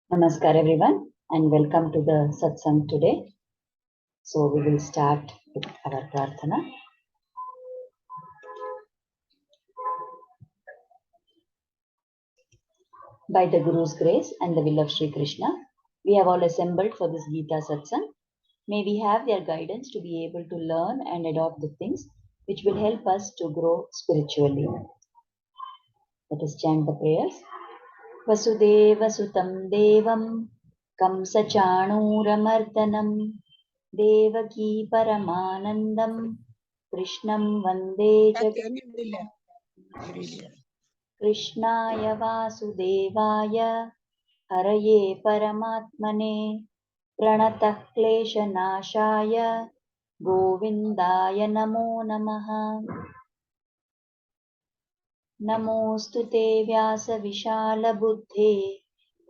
Namaskar everyone and welcome to the satsang today. So we will start with our prarthana. By the Guru's grace and the will of Sri Krishna, we have all assembled for this Gita satsang. May we have their guidance to be able to learn and adopt the things which will help us to grow spiritually. Let us chant the prayers. Vasudeva Sutam Devam Kamsa Chanuramardanam Devaki Paramanandam Krishnam Vande Jagat Krishnaya Vasudevaya Haraye Paramatmane Pranatah Kleshanashaya Govindaya Namo Namaha Namostu Te Vyasa Vishala Buddhe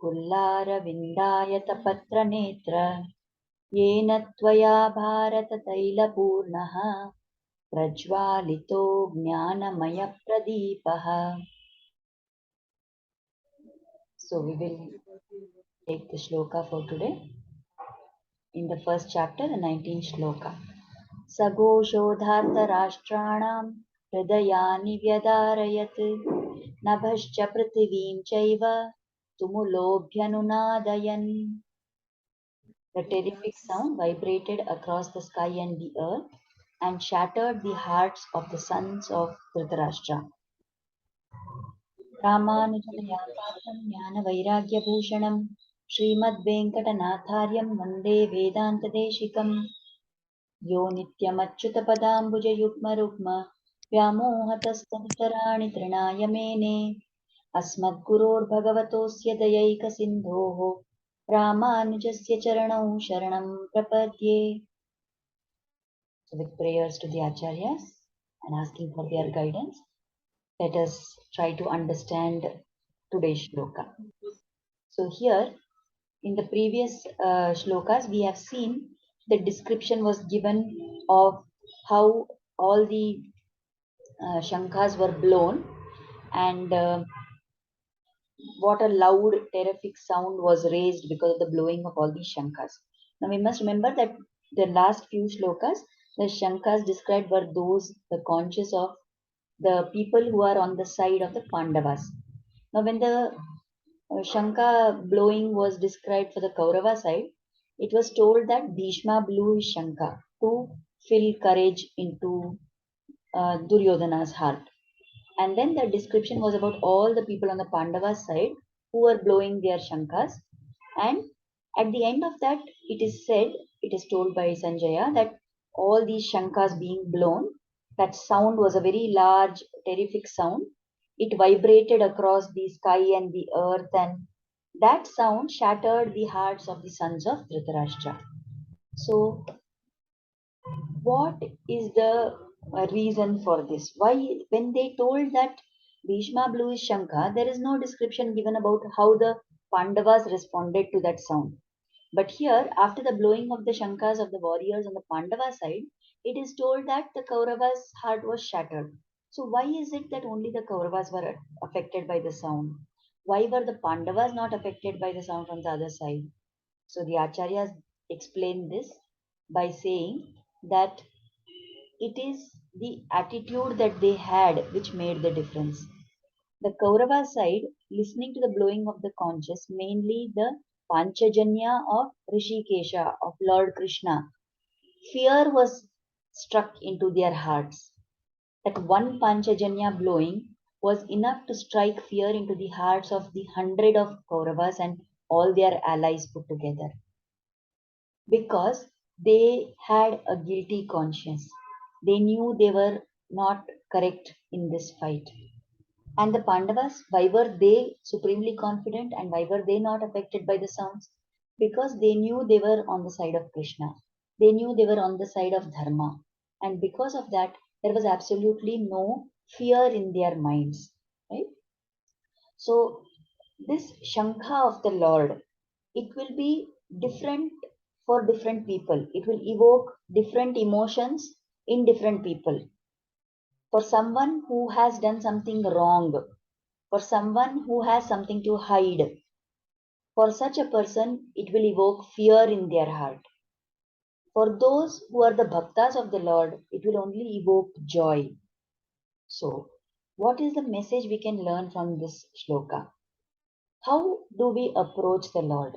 Pullara Vindaya Tapatra Netra Yena Tvaya Bharata Taila Purnaha Prajwalito Jnanamaya Pradipaha. So we will take the shloka for today. In the first chapter, the 19th shloka. Sagoshodharta Rashtranam Hridayani Vyadarayat Nabhascha Prithivim Chaiva Tumulobhyanunadayan. The terrific sound vibrated across the sky and the earth and shattered the hearts of the sons of Dhritarashtra. Ramanujalayapatam Jnana Vairagyabhushanam Srimad Venkatanathāryam Vande Vedantadeshikam Yo Nityamachyutapadambuja Yukma Rukma Vyamohatastaditarani Trinaya Mene Asmadguror Bhagavatosya Dayaika Sindhoho Ramanujasya Charanau Sharanam Prapadye. So with prayers to the Acharyas and asking for their guidance, let us try to understand today's shloka. So here, in the previous shlokas, we have seen the description was given of how all the shankhas were blown and what a loud, terrific sound was raised because of the blowing of all these shankhas. Now we must remember that the last few shlokas, the shankhas described were those, the conches of the people who are on the side of the Pandavas. Now when the Shankha blowing was described for the Kaurava side, it was told that Bhishma blew his Shankha to fill courage into Duryodhana's heart. And then the description was about all the people on the Pandava side who were blowing their Shankhas. And at the end of that, it is said, it is told by Sanjaya that all these Shankhas being blown, that sound was a very large, terrific sound. It vibrated across the sky and the earth, and that sound shattered the hearts of the sons of Dhritarashtra. So, what is the reason for this? Why, when they told that Bhishma blew his Shankha, there is no description given about how the Pandavas responded to that sound. But here, after the blowing of the Shankhas of the warriors on the Pandava side, it is told that the Kauravas' heart was shattered. So why is it that only the Kauravas were affected by the sound? Why were the Pandavas not affected by the sound from the other side? So the Acharyas explain this by saying that it is the attitude that they had which made the difference. The Kaurava side, listening to the blowing of the conches, mainly the Panchajanya of Rishikesha, of Lord Krishna, fear was struck into their hearts. That one Panchajanya blowing was enough to strike fear into the hearts of the 100 of Kauravas and all their allies put together. Because they had a guilty conscience. They knew they were not correct in this fight. And the Pandavas, why were they supremely confident and why were they not affected by the sounds? Because they knew they were on the side of Krishna. They knew they were on the side of Dharma. And because of that, there was absolutely no fear in their minds. Right? So, this Shankha of the Lord, it will be different for different people. It will evoke different emotions in different people. For someone who has done something wrong, for someone who has something to hide, For such a person, it will evoke fear in their heart. For those who are the bhaktas of the Lord, it will only evoke joy. So, what is the message we can learn from this shloka? How do we approach the Lord?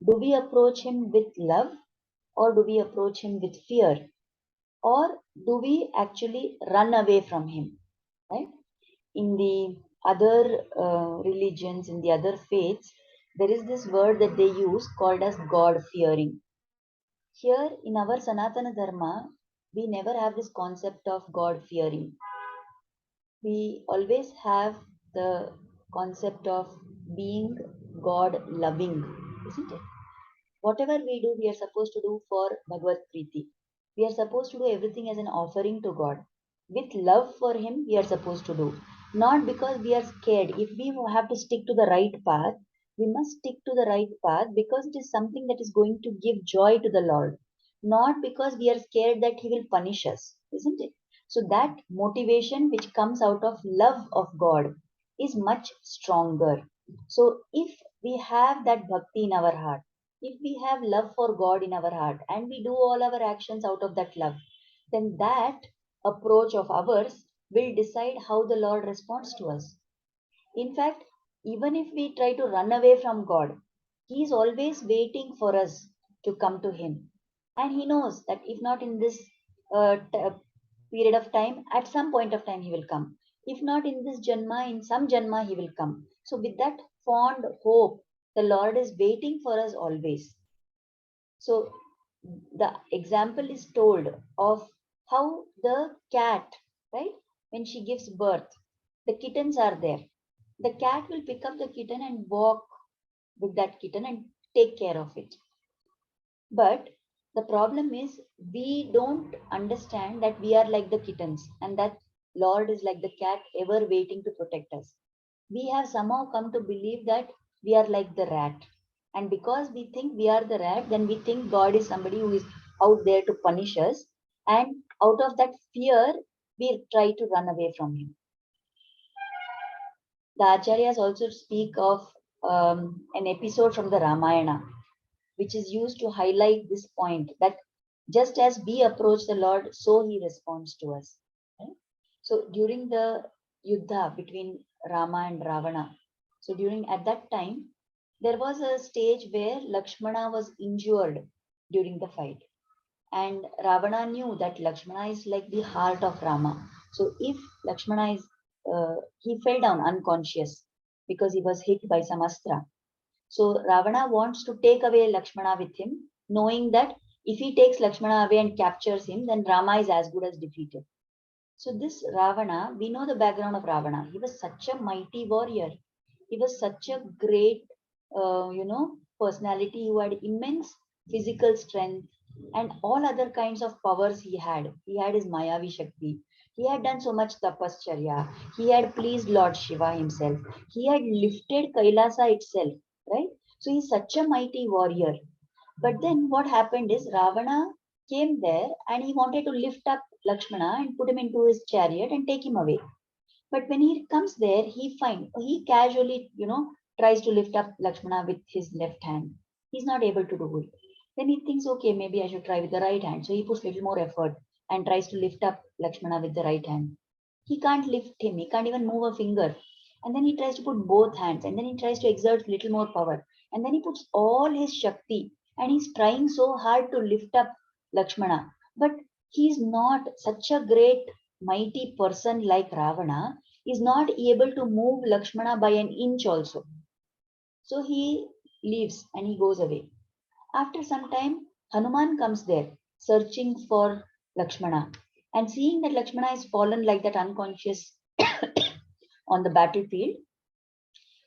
Do we approach him with love, or do we approach him with fear? Or do we actually run away from him? Right? In the other religions, in the other faiths, there is this word that they use called as God fearing. Here in our Sanatana Dharma, we never have this concept of God fearing. We always have the concept of being God loving, isn't it? Whatever we do, we are supposed to do for Bhagavad Priti. We are supposed to do everything as an offering to God. With love for Him, we are supposed to do. Not because we are scared. If we have to stick to the right path, we must stick to the right path because it is something that is going to give joy to the Lord. Not because we are scared that He will punish us, isn't it? So that motivation which comes out of love of God is much stronger. So if we have that bhakti in our heart, if we have love for God in our heart and we do all our actions out of that love, then that approach of ours will decide how the Lord responds to us. In fact, even if we try to run away from God, He is always waiting for us to come to Him. And He knows that if not in this period of time, at some point of time He will come. If not in this Janma, in some Janma He will come. So, with that fond hope, the Lord is waiting for us always. So the example is told of how the cat, right, when she gives birth, the kittens are there. The cat will pick up the kitten and walk with that kitten and take care of it. But the problem is we don't understand that we are like the kittens and that Lord is like the cat ever waiting to protect us. We have somehow come to believe that we are like the rat. And because we think we are the rat, then we think God is somebody who is out there to punish us. And out of that fear, we try to run away from Him. The Acharyas also speak of an episode from the Ramayana, which is used to highlight this point that just as we approach the Lord, so He responds to us. Right? So during the Yuddha between Rama and Ravana, so during at that time, there was a stage where Lakshmana was injured during the fight. And Ravana knew that Lakshmana is like the heart of Rama. So if Lakshmana is, he fell down unconscious because he was hit by some astra. So Ravana wants to take away Lakshmana with him, knowing that if he takes Lakshmana away and captures him, then Rama is as good as defeated. So this Ravana, we know the background of Ravana. He was such a mighty warrior. He was such a great, personality who had immense physical strength and all other kinds of powers he had. He had his Mayavi Shakti. He had done so much tapascharya. He had pleased Lord Shiva himself. He had lifted Kailasa itself, right? So he's such a mighty warrior. But then what happened is Ravana came there and he wanted to lift up Lakshmana and put him into his chariot and take him away. But when he comes there, he casually, tries to lift up Lakshmana with his left hand. He's not able to do it. Then he thinks, okay, maybe I should try with the right hand. So he puts little more effort and tries to lift up Lakshmana with the right hand. He can't lift him. He can't even move a finger. And then he tries to put both hands. And then he tries to exert little more power. And then he puts all his Shakti. And he's trying so hard to lift up Lakshmana. But he's not such a great, mighty person like Ravana. Is not able to move Lakshmana by an inch also. So he leaves and he goes away. After some time, Hanuman comes there searching for Lakshmana and seeing that Lakshmana is fallen like that unconscious on the battlefield,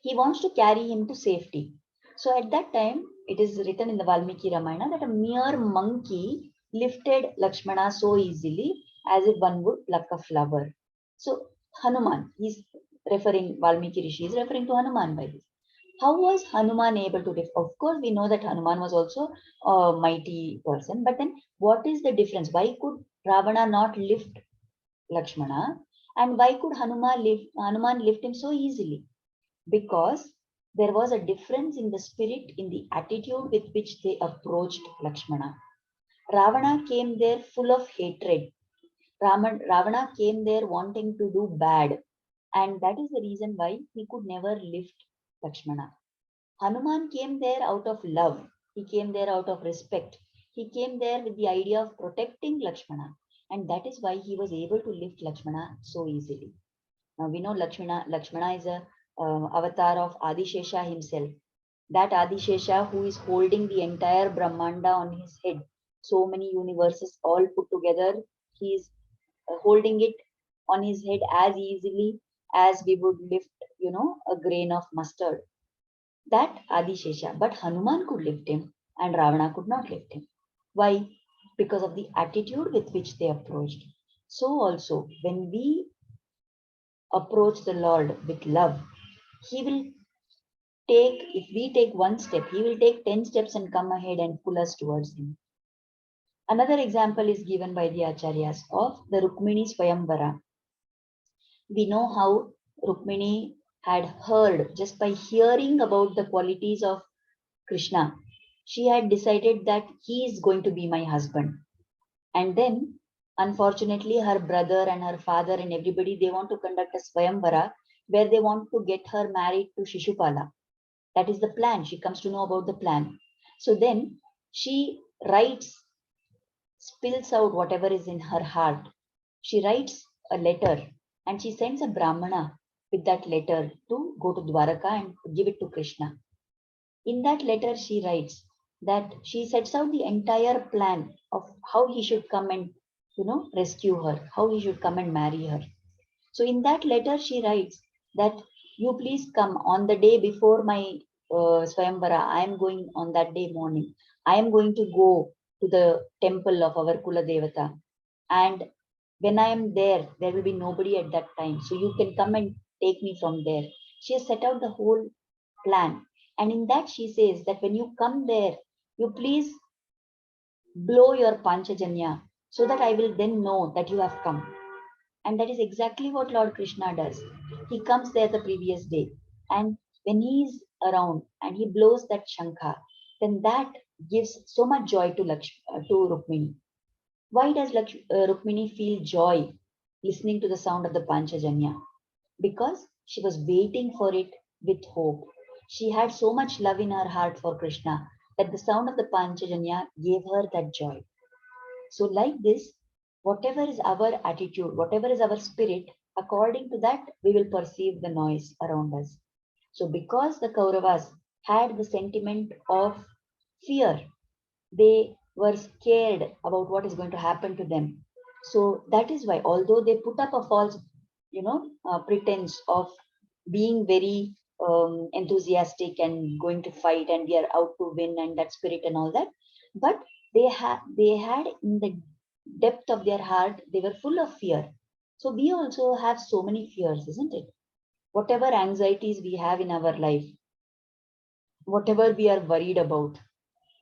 he wants to carry him to safety. So at that time, it is written in the Valmiki Ramayana that a mere monkey lifted Lakshmana so easily as if one would pluck a flower. So Hanuman, he's referring, Valmiki Rishi is referring to Hanuman by this. How was Hanuman able to lift? Of course, we know that Hanuman was also a mighty person, but then what is the difference? Why could Ravana not lift Lakshmana? And why could Hanuman lift him so easily? Because There was a difference in the spirit, in the attitude with which they approached Lakshmana. Ravana came there full of hatred. Ravana came there wanting to do bad, and that is the reason why he could never lift Lakshmana. Hanuman came there out of love. He came there out of respect. He came there with the idea of protecting Lakshmana, and that is why he was able to lift Lakshmana so easily. Now we know Lakshmana is a avatar of Adishesha himself. That Adishesha who is holding the entire Brahmanda on his head. So many universes all put together. He is holding it on his head as easily as we would lift, a grain of mustard. That Adishesha. But Hanuman could lift him and Ravana could not lift him. Why? Because of the attitude with which they approached. So also, when we approach the Lord with love, He will if we take one step, He will take 10 steps and come ahead and pull us towards Him. Another example is given by the Acharyas of the Rukmini Swayamvara. We know how Rukmini had heard, just by hearing about the qualities of Krishna, she had decided that he is going to be my husband. And then, unfortunately, her brother and her father and everybody, they want to conduct a Swayamvara where they want to get her married to Shishupala. That is the plan. She comes to know about the plan. So then she spills out whatever is in her heart. She writes a letter and she sends a Brahmana with that letter to go to Dwaraka and give it to Krishna. In that letter, she writes that she sets out the entire plan of how he should come and, rescue her, how he should come and marry her. So in that letter, she writes that you please come on the day before my Swayamvara. I am going on that day morning. I am going to go to the temple of our Kula Devata. And when I am there, there will be nobody at that time. So you can come and take me from there. She has set out the whole plan. And in that, she says that when you come there, you please blow your Panchajanya so that I will then know that you have come. And that is exactly what Lord Krishna does. He comes there the previous day. And when he is around and he blows that shankha, then that gives so much joy to Rukmini. Why does Rukmini feel joy listening to the sound of the Panchajanya? Because she was waiting for it with hope. She had so much love in her heart for Krishna that the sound of the Panchajanya gave her that joy. So, like this, whatever is our attitude, whatever is our spirit, according to that, we will perceive the noise around us. So, because the Kauravas had the sentiment of fear, they were scared about what is going to happen to them. So, that is why, although they put up a false, pretense of being very enthusiastic and going to fight and we are out to win and that spirit and all that, but they had in the depth of their heart, they were full of fear. So we also have so many fears, isn't it? Whatever anxieties we have in our life, whatever we are worried about,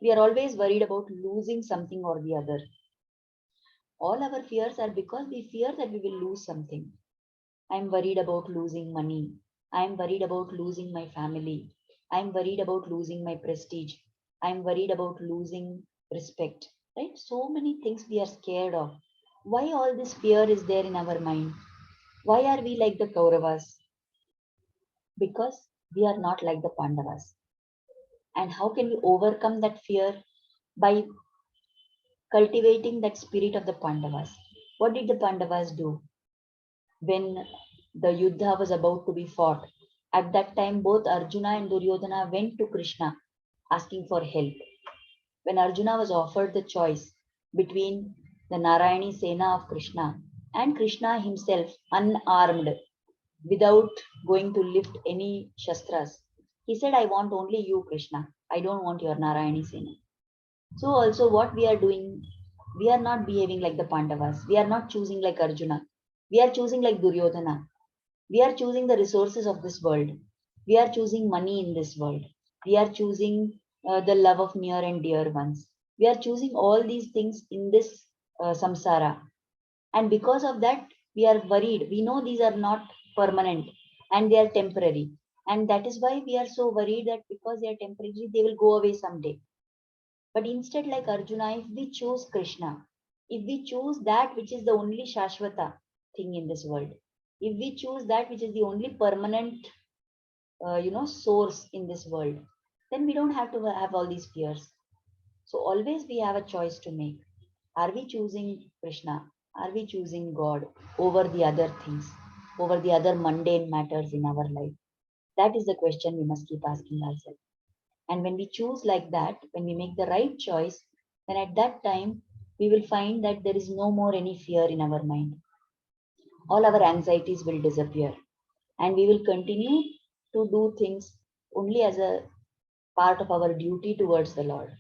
we are always worried about losing something or the other. All our fears are because we fear that we will lose something. I'm worried about losing money. I'm worried about losing my family. I'm worried about losing my prestige. I'm worried about losing respect. Right? So many things we are scared of. Why all this fear is there in our mind? Why are we like the Kauravas? Because we are not like the Pandavas. And how can we overcome that fear? By cultivating that spirit of the Pandavas. What did the Pandavas do? When the Yuddha was about to be fought, at that time both Arjuna and Duryodhana went to Krishna asking for help. When Arjuna was offered the choice between the Narayani Sena of Krishna and Krishna himself, unarmed, without going to lift any shastras, he said, I want only you, Krishna. I don't want your Narayani Sena. So, also, what we are doing, we are not behaving like the Pandavas. We are not choosing like Arjuna. We are choosing like Duryodhana. We are choosing the resources of this world. We are choosing money in this world. We are choosing the love of near and dear ones. We are choosing all these things in this samsara. And because of that, we are worried. We know these are not permanent and they are temporary. And that is why we are so worried that because they are temporary, they will go away someday. But instead, like Arjuna, if we choose Krishna, if we choose that which is the only Shashvata thing in this world, if we choose that which is the only permanent, source in this world, then we don't have to have all these fears. So always we have a choice to make. Are we choosing Krishna? Are we choosing God over the other things, over the other mundane matters in our life? That is the question we must keep asking ourselves. And when we choose like that, when we make the right choice, then at that time, we will find that there is no more any fear in our mind. All our anxieties will disappear. And we will continue to do things only as a part of our duty towards the Lord.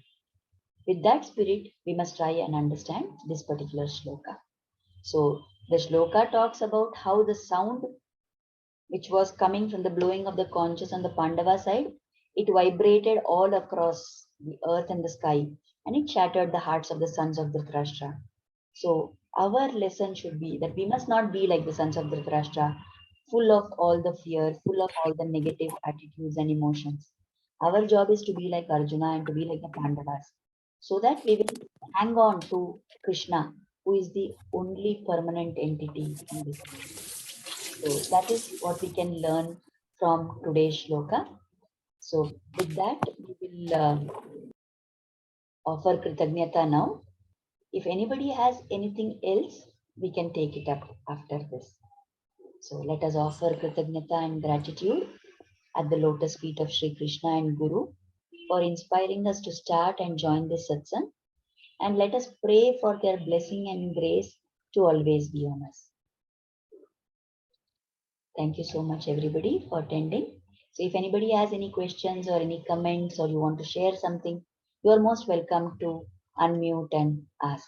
With that spirit, we must try and understand this particular shloka. So, the shloka talks about how the sound which was coming from the blowing of the conches on the Pandava side, it vibrated all across the earth and the sky, and it shattered the hearts of the sons of Dhritarashtra. So our lesson should be that we must not be like the sons of Dhritarashtra, full of all the fear, full of all the negative attitudes and emotions. Our job is to be like Arjuna and to be like the Pandavas, so that we will hang on to Krishna, who is the only permanent entity in this world. So that is what we can learn from today's shloka. So with that, we will offer Kritagnyata now. If anybody has anything else, we can take it up after this. So let us offer Kritagnyata and gratitude at the lotus feet of Sri Krishna and Guru for inspiring us to start and join this satsang. And let us pray for their blessing and grace to always be on us. Thank you so much, everybody, for attending. So, if anybody has any questions or any comments or you want to share something, you are most welcome to unmute and ask.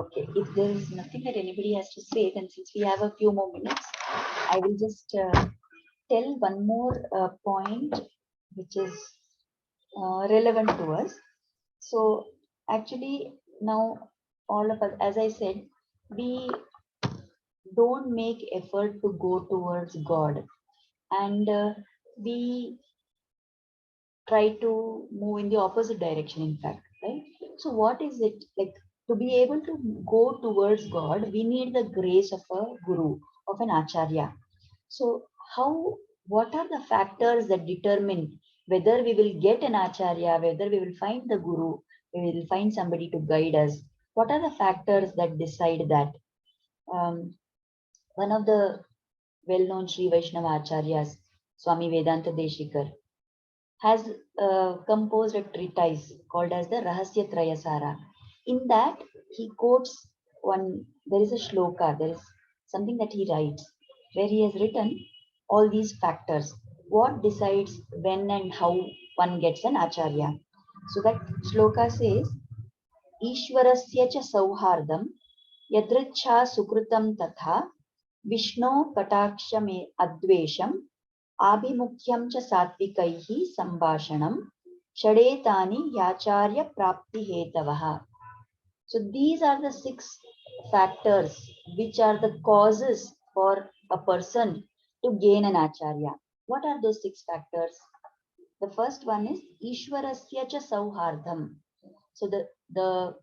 Okay, if there is nothing that anybody has to say, then since we have a few more minutes, I will just tell one more point which is relevant to us. So, actually, now all of us, as I said, we don't make effort to go towards God, and we try to move in the opposite direction, in fact, right? So what is it like? To be able to go towards God, we need the grace of a guru, of an acharya. So how, what are the factors that determine whether we will get an acharya, whether we will find the guru, we will find somebody to guide us? What are the factors that decide that? One of the well-known Sri Vaishnava acharyas, Swami Vedanta Deshikar, has composed a treatise called as the Rahasya Trayasara. In that, he quotes one, there is a shloka, there is something that he writes, where he has written all these factors. What decides when and how one gets an acharya? So that shloka says, Ishwarasya cha sauhardam yadricha sukrutam tatha Vishnu Kataksham advesham आभिमुख्यं च सात्विकैः संभाषणं षडेतानि याचार्य प्राप्ति हेतवः. So these are the 6 factors which are the causes for a person to gain an acharya. What are those 6 factors? The first one is Ishwarasya cha sauhardam. So the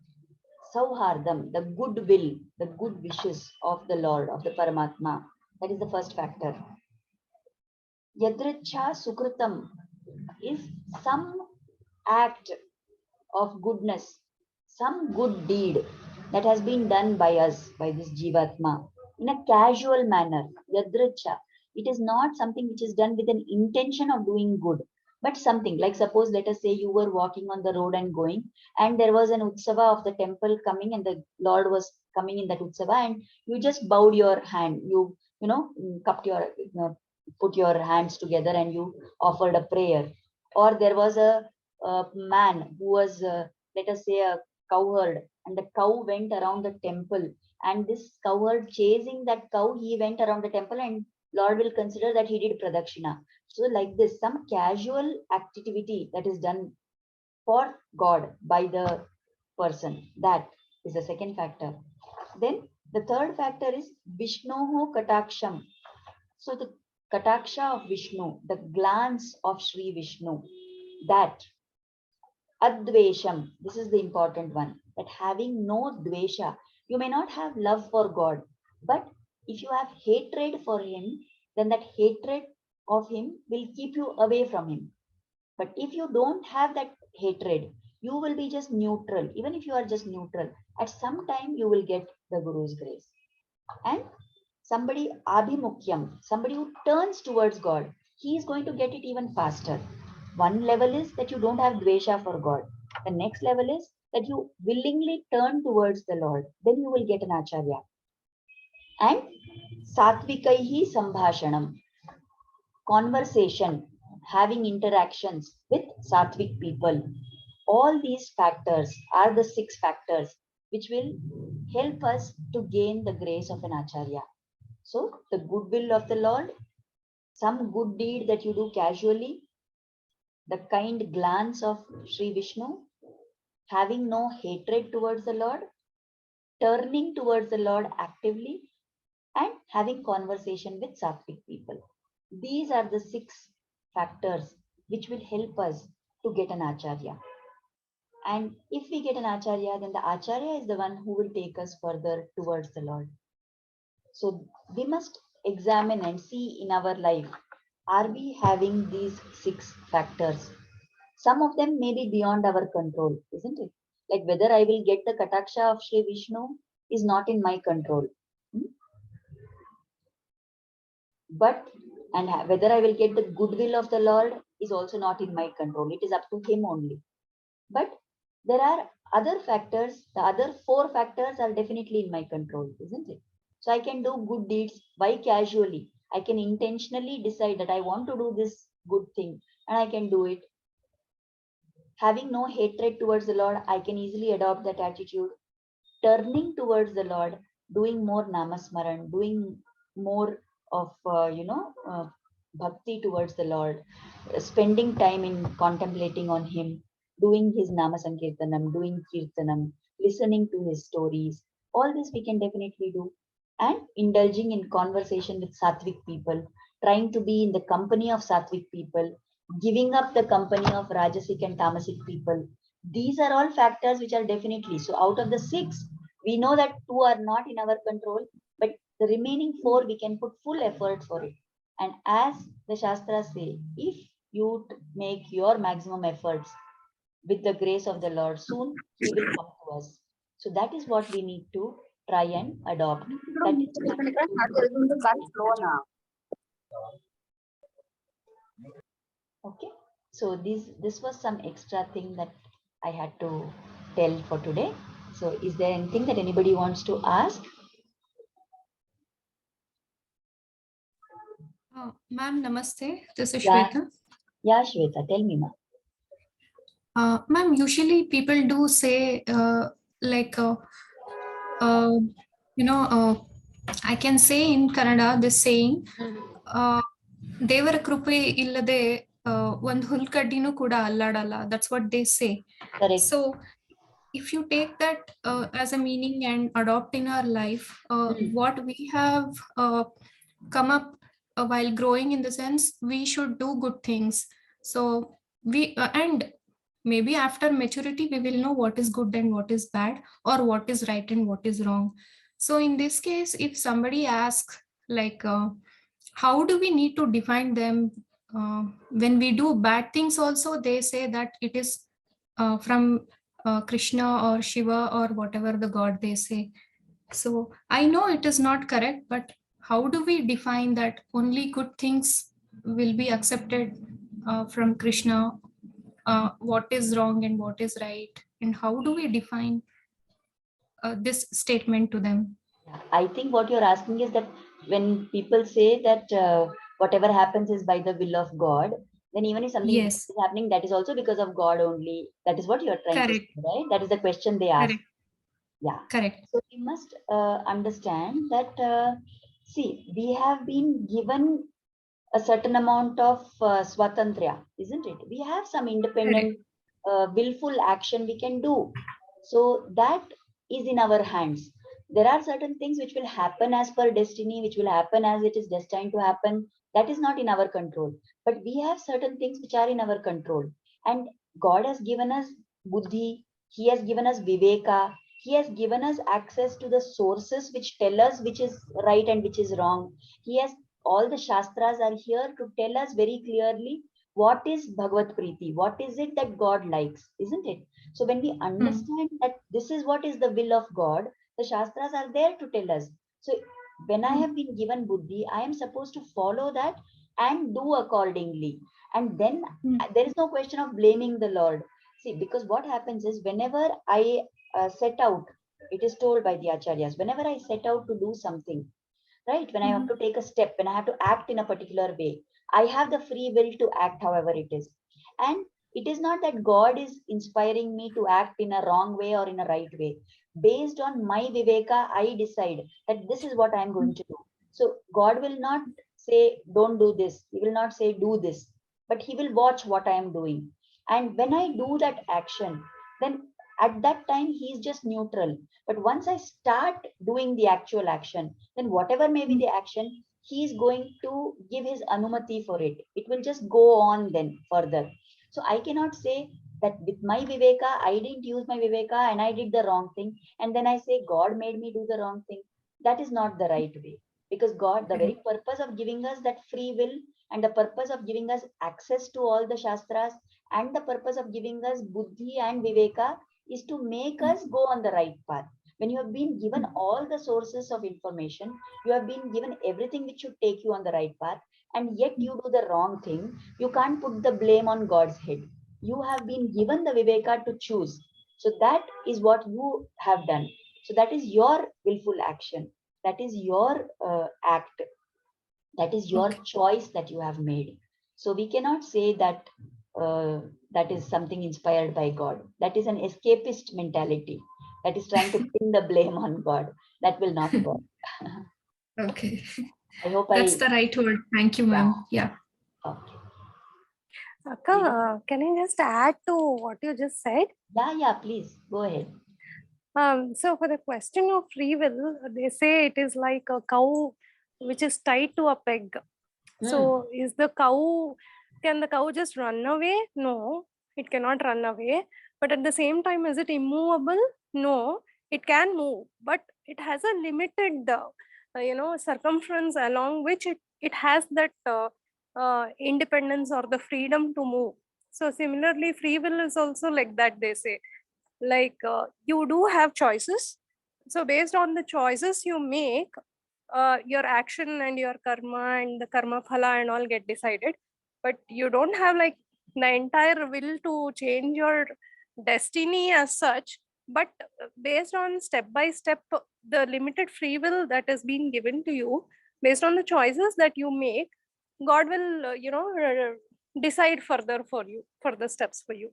sauhardam, the goodwill, the good wishes of the Lord, of the Paramatma. That is the first factor. Yadricha Sukritam is some act of goodness, some good deed that has been done by us, by this Jivatma, in a casual manner. Yadricha. It is not something which is done with an intention of doing good, but something like, suppose, let us say you were walking on the road and going, and there was an utsava of the temple coming, and the Lord was coming in that utsava, and you just bowed your hand, you know, cupped your, put your hands together, and you offered a prayer. Or there was a man who was, let us say, a cowherd, and the cow went around the temple, and this cowherd chasing that cow, he went around the temple, and Lord will consider that he did pradakshina. So like this, some casual activity that is done for God by the person, that is the second factor. Then the third factor is Vishnu Kataksham. So the Kataksha of Vishnu, the glance of Sri Vishnu, that Advesham, this is the important one, that having no dvesha, you may not have love for God, but if you have hatred for Him, then that hatred of Him will keep you away from Him. But if you don't have that hatred, you will be just neutral. Even if you are just neutral, at some time you will get the Guru's grace. And somebody abhimukyam, somebody who turns towards God, he is going to get it even faster. One level is that you don't have dvesha for God. The next level is that you willingly turn towards the Lord. Then you will get an acharya. And satvikaihi sambhashanam, conversation, having interactions with sattvic people. All these factors are the 6 factors which will help us to gain the grace of an acharya. So the goodwill of the Lord, some good deed that you do casually, the kind glance of Sri Vishnu, having no hatred towards the Lord, turning towards the Lord actively, and having conversation with sattvic people. These are the 6 factors which will help us to get an acharya. And if we get an acharya, then the acharya is the one who will take us further towards the Lord. So we must examine and see in our life, are we having these 6 factors? Some of them may be beyond our control, isn't it? Like whether I will get the Kataksha of Sri Vishnu is not in my control. But, and whether I will get the goodwill of the Lord is also not in my control. It is up to Him only. But there are other factors, the other 4 factors are definitely in my control, isn't it? So I can do good deeds. Why casually? I can intentionally decide that I want to do this good thing, and I can do it. Having no hatred towards the Lord, I can easily adopt that attitude. Turning towards the Lord, doing more namasmaran, doing more of, bhakti towards the Lord, spending time in contemplating on Him, doing His namasankirtanam, doing kirtanam, listening to His stories. All this we can definitely do. And indulging in conversation with sattvic people, trying to be in the company of sattvic people, giving up the company of rajasic and tamasic people. These are all factors which are definitely, so out of the 6, we know that 2 are not in our control, but the remaining 4 we can put full effort for it. And as the Shastras say, if you make your maximum efforts with the grace of the Lord, soon He will come to us. So that is what we need to try and adopt. That is okay. So this was some extra thing that I had to tell for today. So is there anything that anybody wants to ask? Ma'am, namaste. This is Yeah. Shweta. Yeah, Shweta, tell me, ma'am. Ma'am, usually people do say like, you know, I can say in Kannada this saying, ದೇವರ ಕೃಪೆ ಇಲ್ಲದೆ ಒಂದು ಹುಲ್ಕಡ್ಡಿನೂ ಕೂಡ ಅಲ್ಲಾಡಲ್ಲ. That's what they say. Correct. So if you take that as a meaning and adopt in our life, what we have come up while growing, in the sense we should do good things. So we and maybe after maturity we will know what is good and what is bad, or what is right and what is wrong. So in this case, if somebody asks like, how do we need to define them? When we do bad things also, they say that it is from Krishna or Shiva or whatever the god they say. So I know it is not correct, but how do we define that only good things will be accepted from Krishna, what is wrong and what is right, and how do we define this statement to them? I think what you're asking is that when people say that whatever happens is by the will of God, then even if something bad Yes, is happening, that is also because of God only. That is what you're trying to say, correct, right? That is the question they ask. correct, Yeah. correct, So we must understand that, see, we have been given a certain amount of swatantriya, isn't it? We have some correct, independent, willful action we can do. So that is in our hands. There are certain things which will happen as per destiny, which will happen as it is destined to happen. That is not in our control. But we have certain things which are in our control. And God has given us buddhi, He has given us viveka, He has given us access to the sources which tell us which is right and which is wrong. He has All the shastras are here to tell us very clearly what is Bhagavad Preeti, what is it that God likes, isn't it? So when we hmm, understand that this is what is the will of God, the shastras are there to tell us. So when I hmm, have been given buddhi, I am supposed to follow that and do accordingly. And then hmm, there is no question of blaming the Lord. See, because what happens is whenever I set out, it is told by the acharyas, whenever I set out to do something, right? When I have hmm, to take a step, when I have to act in a particular way, I have the free will to act however it is. And it is not that God is inspiring me to act in a wrong way or in a right way. Based on my viveka, I decide that this is what I am going to do. So God will not say, don't do this. He will not say, do this. But He will watch what I am doing. And when I do that action, then at that time He is just neutral. But once I start doing the actual action, then whatever may be hmm, the action, he is going to give his anumati for it. It will just go on then further. So I cannot say that with my viveka, I didn't use my viveka and I did the wrong thing. And then I say God made me do the wrong thing. That is not the right way. Because God, the very correct, purpose of giving us that free will and the purpose of giving us access to all the shastras and the purpose of giving us buddhi and viveka is to make hmm, us go on the right path. When you have been given hmm, all the sources of information, you have been given everything which should take you on the right path, and yet hmm, you do the wrong thing, you can't put the blame on God's head. You have been given the viveka to choose. So that is what you have done. So that is your willful action. That is your act. That is your okay, choice that you have made. So we cannot say that that is something inspired by God. That is an escapist mentality that is trying to pin the blame on God. That will not work. okay. I hope That's I, the right word. Thank you, yeah, ma'am. Yeah. okay. Akka, can I just add to what you just said? Yeah, yeah, please go ahead. So for the question of free will, they say it is like a cow which is tied to a peg. Hmm. So can the cow just run away? No, it cannot run away. But at the same time, is it immovable? No, it can move, but it has a limited, circumference along which it has that independence or the freedom to move. So similarly, free will is also like that, they say. Like you do have choices. So based on the choices you make, your action and your karma and the karma phala and all get decided, but you don't have like the entire will to change your destiny as such. But based on step by step, the limited free will that has been given to you, based on the choices that you make, God will decide further for you, further steps for you.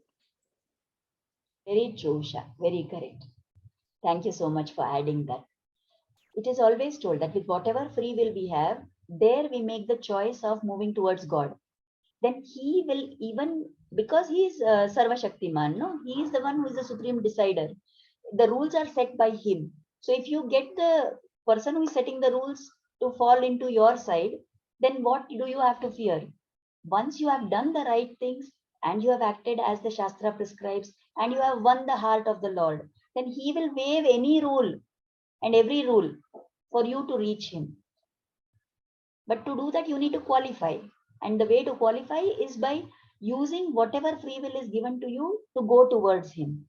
Very true, Usha. Very correct. Thank you so much for adding that. It is always told that with whatever free will we have, there we make the choice of moving towards God. Then He will, even because He is Sarva Shaktiman, no, He is the one who is the supreme decider. The rules are set by Him. So if you get the person who is setting the rules to fall into your side, then what do you have to fear? Once you have done the right things and you have acted as the Shastra prescribes and you have won the heart of the Lord, then He will waive any rule and every rule for you to reach Him. But to do that, you need to qualify. And the way to qualify is by using whatever free will is given to you to go towards Him.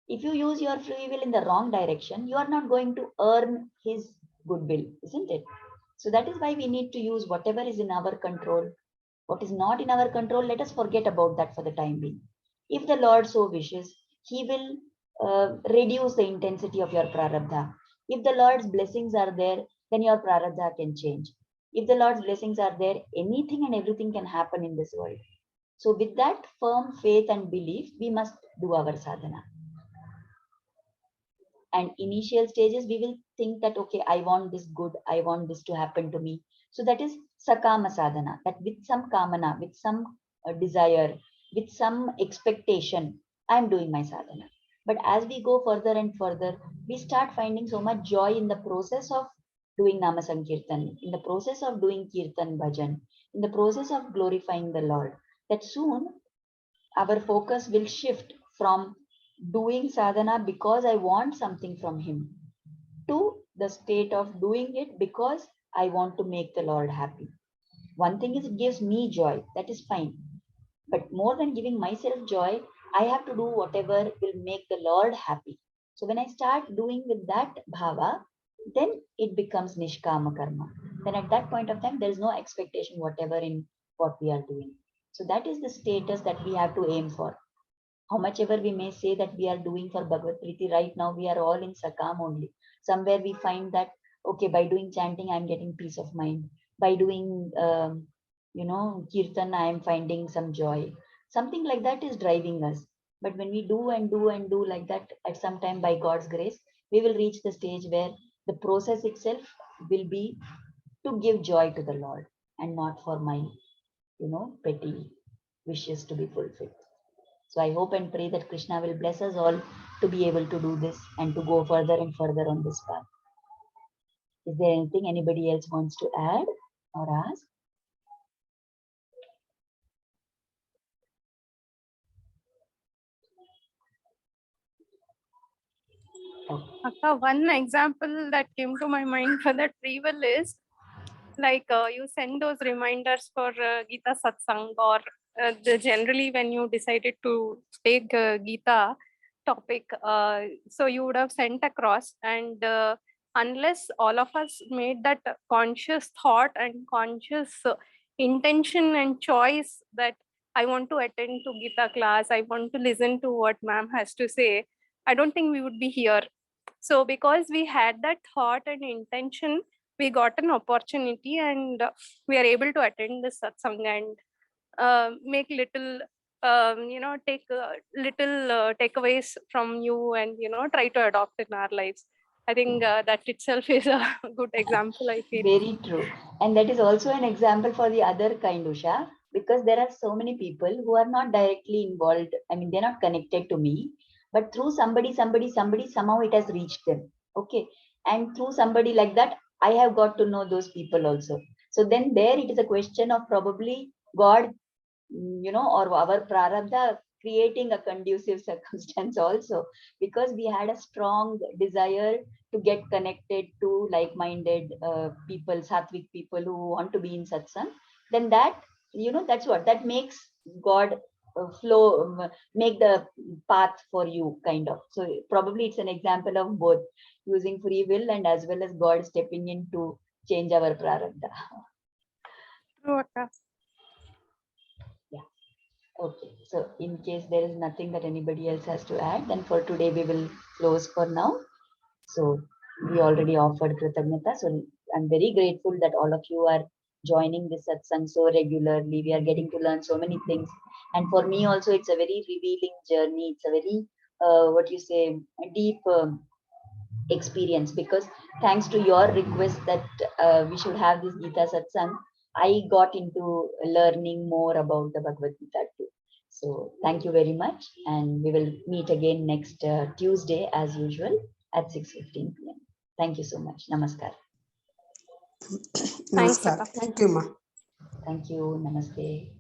If you use your free will in the wrong direction, you are not going to earn His goodwill, isn't it? So that is why we need to use whatever is in our control What is not in our control, let us forget about that for the time being. If the Lord so wishes, He will reduce the intensity of your prarabdha. If the Lord's blessings are there, then your prarabdha can change. If the Lord's blessings are there, anything and everything can happen in this world. So with that firm faith and belief, we must do our sadhana. And initial stages, we will think that, okay, I want this good, I want this to happen to me. So that is sakama sadhana, that with some kamana, with some desire, with some expectation, I'm doing my sadhana. But as we go further and further, we start finding so much joy in the process of doing nama sankirtan, in the process of doing kirtan bhajan, in the process of glorifying the Lord, that soon our focus will shift from doing sadhana because I want something from Him to the state of doing it because I want to make the Lord happy. One thing is, it gives me joy, that is fine. But more than giving myself joy, I have to do whatever will make the Lord happy. So when I start doing with that bhava, then it becomes nishkama karma. Then at that point of time, there is no expectation whatever in what we are doing. So that is the status that we have to aim for. How much ever we may say that we are doing for Bhagavad Priti, right now we are all in Sakam only. Somewhere we find that, okay, by doing chanting, I'm getting peace of mind. By doing, Kirtan, I am finding some joy. Something like that is driving us. But when we do and do and do like that, at some time, by God's grace, we will reach the stage where the process itself will be to give joy to the Lord and not for my, petty wishes to be fulfilled. So I hope and pray that Krishna will bless us all to be able to do this and to go further and further on this path. Is there anything anybody else wants to add or ask? Akka, one example that came to my mind for that free will is like you send those reminders for Gita Satsang, or generally when you decided to take Gita topic, so you would have sent across, and unless all of us made that conscious thought and conscious intention and choice that I want to attend to Gita class, I want to listen to what ma'am has to say, I don't think we would be here. So because we had that thought and intention, we got an opportunity, and we are able to attend this satsang and make little take little takeaways from you, and try to adopt in our lives. I think that itself is a good example, I feel. Very true. And that is also an example for the other kind, Usha, because there are so many people who are not directly involved. I mean, they're not connected to me, but through somebody, somehow it has reached them. Okay. And through somebody like that, I have got to know those people also. So then there it is a question of probably God, or our prarabdha creating a conducive circumstance also, because we had a strong desire to get connected to like-minded people, sattvic people who want to be in satsang. Then that, that's what that makes God flow, make the path for you, kind of. So probably it's an example of both using free will and as well as God stepping in to change our prarabdha. True, Akka. Okay, so in case there is nothing that anybody else has to add, then for today we will close for now. So we already offered Kritagnyata. So I'm very grateful that all of you are joining this satsang so regularly. We are getting to learn so many things. And for me also, it's a very revealing journey. It's a very, deep experience, because thanks to your request that we should have this Gita satsang, I got into learning more about the Bhagavad Gita too. So thank you very much, and we will meet again next Tuesday as usual at 6:15 p.m. Thank you so much. Namaskar. Thanks, Namaskar. Akka. Thank you, Ma. Thank you. Namaste.